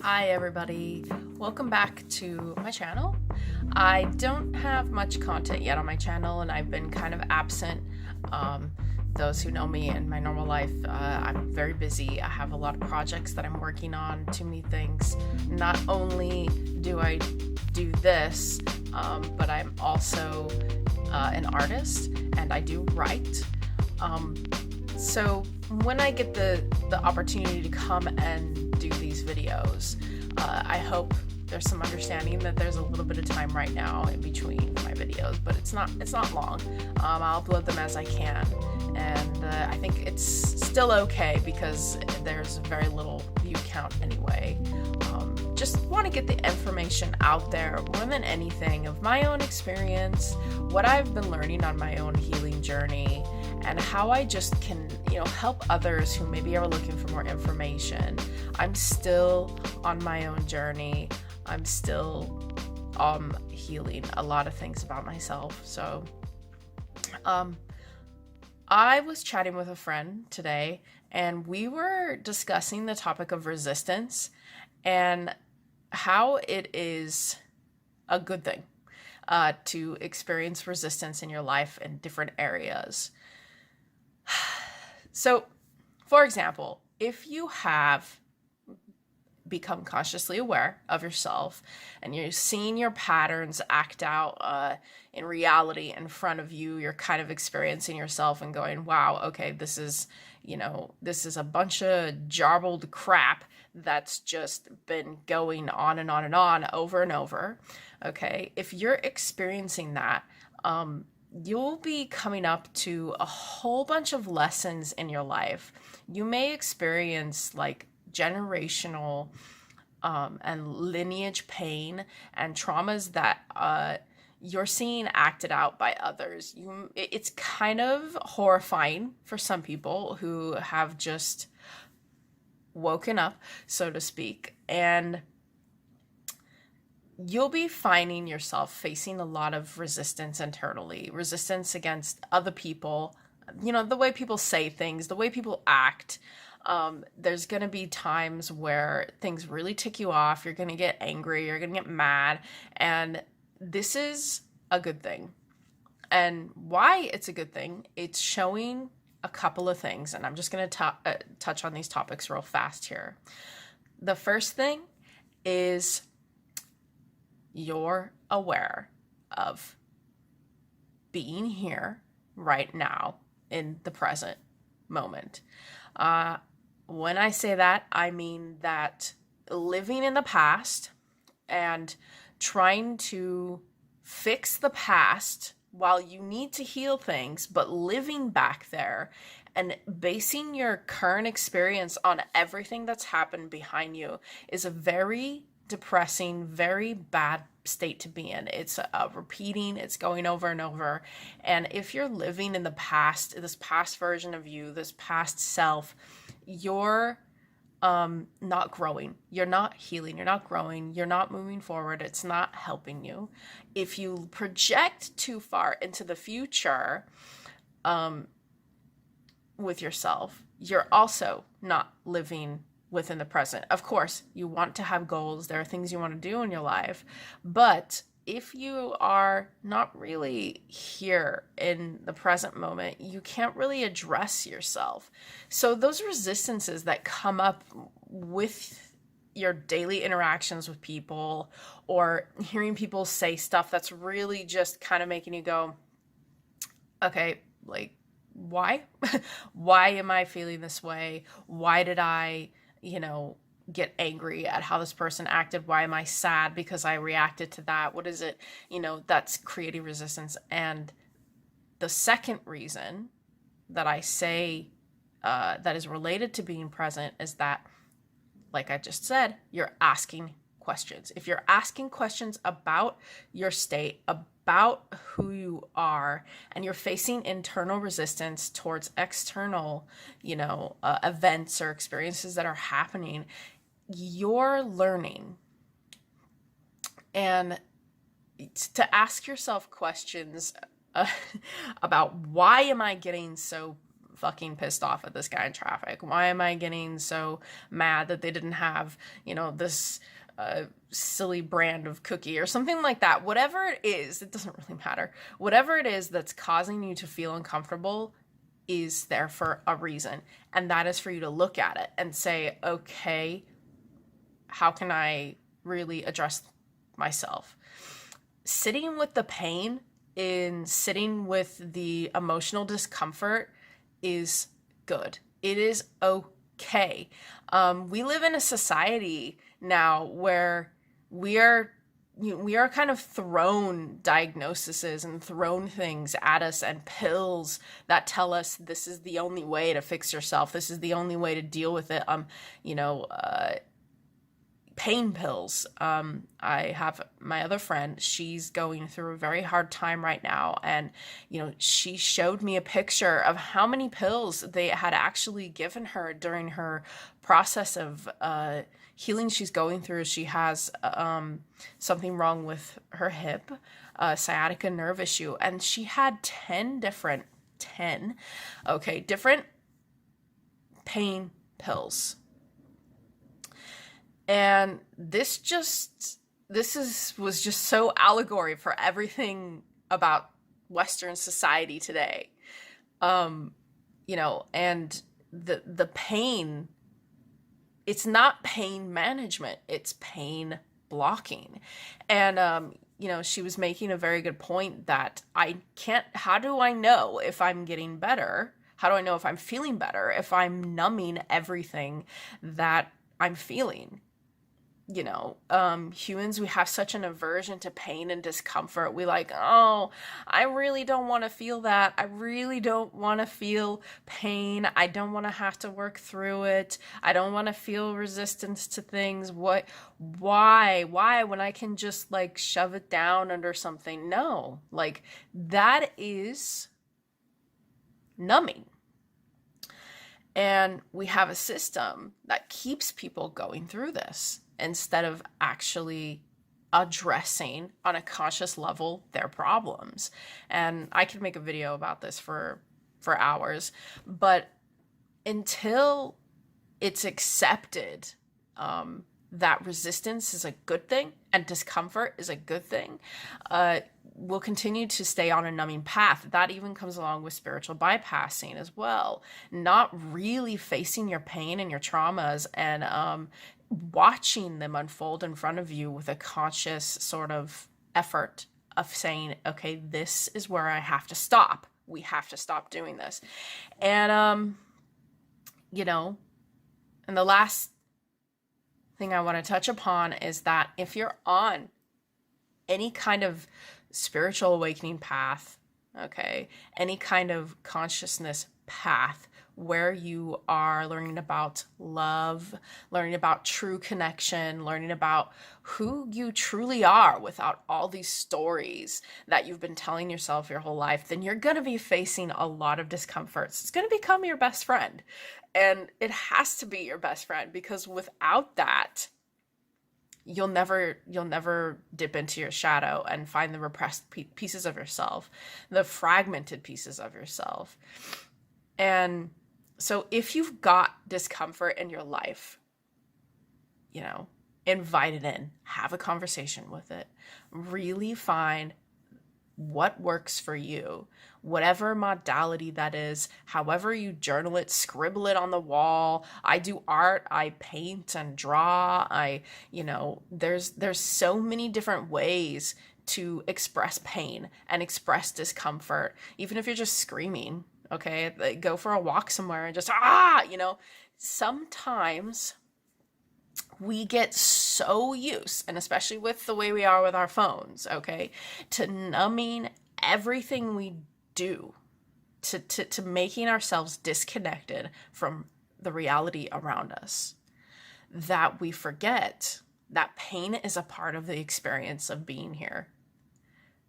Hi everybody, welcome back to my channel. I don't have much content yet on my channel and I've been kind of absent. Those who know me in my normal life, I'm very busy. I have a lot of projects that I'm working on, too many things. Not only do I do this, but I'm also an artist and I do write. So when I get the opportunity to come and do these videos, I hope there's some understanding that there's a little bit of time right now in between my videos, but it's not long. I'll upload them as I can, and I think it's still okay because there's very little view count anyway. Just want to get the information out there more than anything of my own experience, what I've been learning on my own healing journey, and how I just can, help others who maybe are looking for more information. I'm still on my own journey. I'm still healing a lot of things about myself. So I was chatting with a friend today and we were discussing the topic of resistance and how it is a good thing to experience resistance in your life in different areas. So, for example, if you have become consciously aware of yourself and you're seeing your patterns act out in reality in front of you, you're kind of experiencing yourself and going, wow, okay, this is a bunch of jarbled crap that's just been going on and on and on over and over. Okay, if you're experiencing that, you'll be coming up to a whole bunch of lessons in your life. You may experience like generational and lineage pain and traumas that you're seeing acted out by others. It's kind of horrifying for some people who have just woken up, so to speak, and you'll be finding yourself facing a lot of resistance internally, resistance against other people, the way people say things, the way people act. There's going to be times where things really tick you off. You're going to get angry. You're going to get mad. And this is a good thing. And why it's a good thing, it's showing a couple of things. And I'm just going to touch on these topics real fast here. The first thing is you're aware of being here right now in the present moment. When I say that, I mean that living in the past and trying to fix the past while you need to heal things, but living back there and basing your current experience on everything that's happened behind you is a very depressing, very bad state to be in. It's repeating, it's going over and over. And if you're living in the past, this past version of you, this past self, you're not growing, you're not healing, you're not growing, you're not moving forward, it's not helping you. If you project too far into the future with yourself, you're also not living within the present. Of course, you want to have goals. There are things you want to do in your life. But if you are not really here in the present moment, you can't really address yourself. So those resistances that come up with your daily interactions with people or hearing people say stuff that's really just kind of making you go, okay, like, why? Why am I feeling this way? Why did I get angry at how this person acted? Why am I sad because I reacted to that? What is it? That's creating resistance. And the second reason that I say that is related to being present is that, like I just said, you're asking questions. If you're asking questions about your state, about who you are, and you're facing internal resistance towards external, events or experiences that are happening, you're learning. And to ask yourself questions about why am I getting so fucking pissed off at this guy in traffic? Why am I getting so mad that they didn't have, this silly brand of cookie or something like that? Whatever it is, it doesn't really matter. Whatever it is that's causing you to feel uncomfortable is there for a reason. And that is for you to look at it and say, okay, how can I really address myself? Sitting with the pain and sitting with the emotional discomfort is good. It is okay. We live in a society now where we are kind of thrown diagnoses and thrown things at us and pills that tell us this is the only way to fix yourself. This is the only way to deal with it. Pain pills. I have my other friend, she's going through a very hard time right now. And, she showed me a picture of how many pills they had actually given her during her process of healing she's going through. She has something wrong with her hip, sciatica nerve issue. And she had 10 different pain pills. And this was just so allegory for everything about Western society today. And the pain, it's not pain management, it's pain blocking. And, she was making a very good point that how do I know if I'm getting better? How do I know if I'm feeling better if I'm numbing everything that I'm feeling? Humans, we have such an aversion to pain and discomfort. We I really don't want to feel that. I really don't want to feel pain. I don't want to have to work through it. I don't want to feel resistance to things. Why when I can just shove it down under something? No, that is numbing. And we have a system that keeps people going through this instead of actually addressing on a conscious level their problems. And I could make a video about this for hours, but until it's accepted that resistance is a good thing and discomfort is a good thing, we'll continue to stay on a numbing path. That even comes along with spiritual bypassing as well. Not really facing your pain and your traumas and watching them unfold in front of you with a conscious sort of effort of saying, okay, this is where I have to stop. We have to stop doing this. And, and the last thing I want to touch upon is that if you're on any kind of spiritual awakening path, okay, any kind of consciousness path where you are learning about love, learning about true connection, learning about who you truly are without all these stories that you've been telling yourself your whole life, then you're going to be facing a lot of discomforts. It's going to become your best friend. And it has to be your best friend, because without that, you'll never dip into your shadow and find the repressed pieces of yourself, the fragmented pieces of yourself. And so if you've got discomfort in your life, invite it in, have a conversation with it, really find what works for you, whatever modality that is, however you journal it, scribble it on the wall. I do art, I paint and draw. There's so many different ways to express pain and express discomfort, even if you're just screaming. Okay, go for a walk somewhere and just, sometimes we get so used, and especially with the way we are with our phones, okay, to numbing everything we do, to making ourselves disconnected from the reality around us, that we forget that pain is a part of the experience of being here.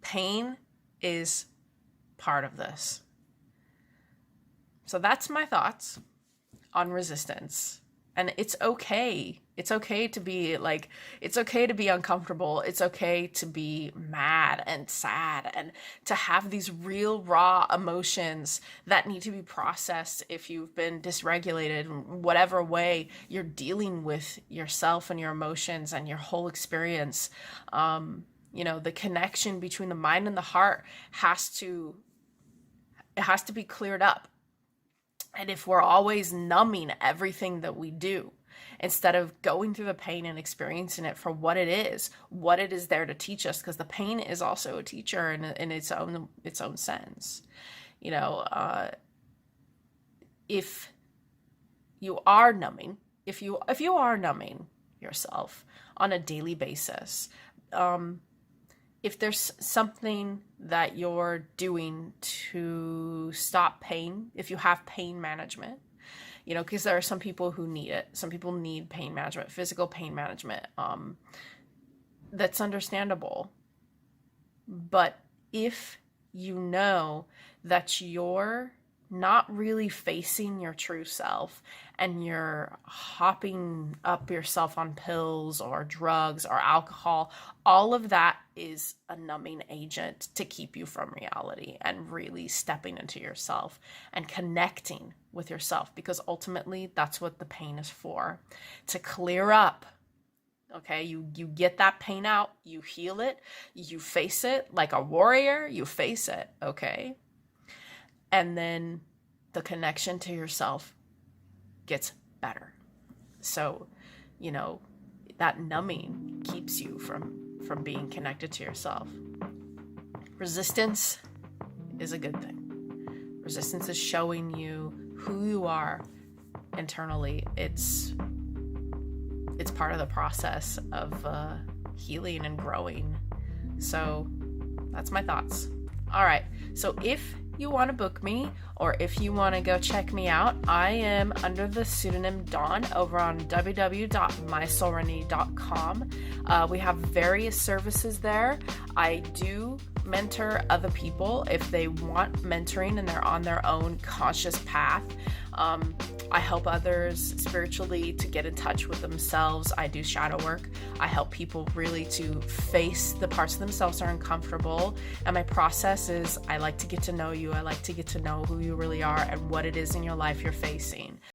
Pain is part of this. So that's my thoughts on resistance And it's okay. It's okay to be like, it's okay to be uncomfortable. It's okay to be mad and sad and to have these real raw emotions that need to be processed if you've been dysregulated in whatever way you're dealing with yourself and your emotions and your whole experience. The connection between the mind and the heart it has to be cleared up. And if we're always numbing everything that we do, instead of going through the pain and experiencing it for what it is there to teach us, because the pain is also a teacher in its own sense. If you are numbing, if you are numbing yourself on a daily basis, if there's something that you're doing to stop pain, if you have pain management, because there are some people who need it. Some people need pain management, physical pain management. That's understandable. But if you know that you're not really facing your true self and you're hopping up yourself on pills or drugs or alcohol, all of that is a numbing agent to keep you from reality and really stepping into yourself and connecting with yourself, because ultimately that's what the pain is for, to clear up. Okay, you get that pain out, you heal it, you face it like a warrior, you face it, okay? And then the connection to yourself gets better. So, that numbing keeps you from being connected to yourself. Resistance is a good thing. Resistance is showing you who you are internally. It's part of the process of healing and growing. So that's my thoughts. All right. So if you want to book me, or if you want to go check me out, I am under the pseudonym Dawn over on www.mysoulrenee.com. We have various services there. I do mentor other people if they want mentoring and they're on their own conscious path. I help others spiritually to get in touch with themselves. I do shadow work. I help people really to face the parts of themselves that are uncomfortable. And my process is I like to get to know you. I like to get to know who you really are and what it is in your life you're facing.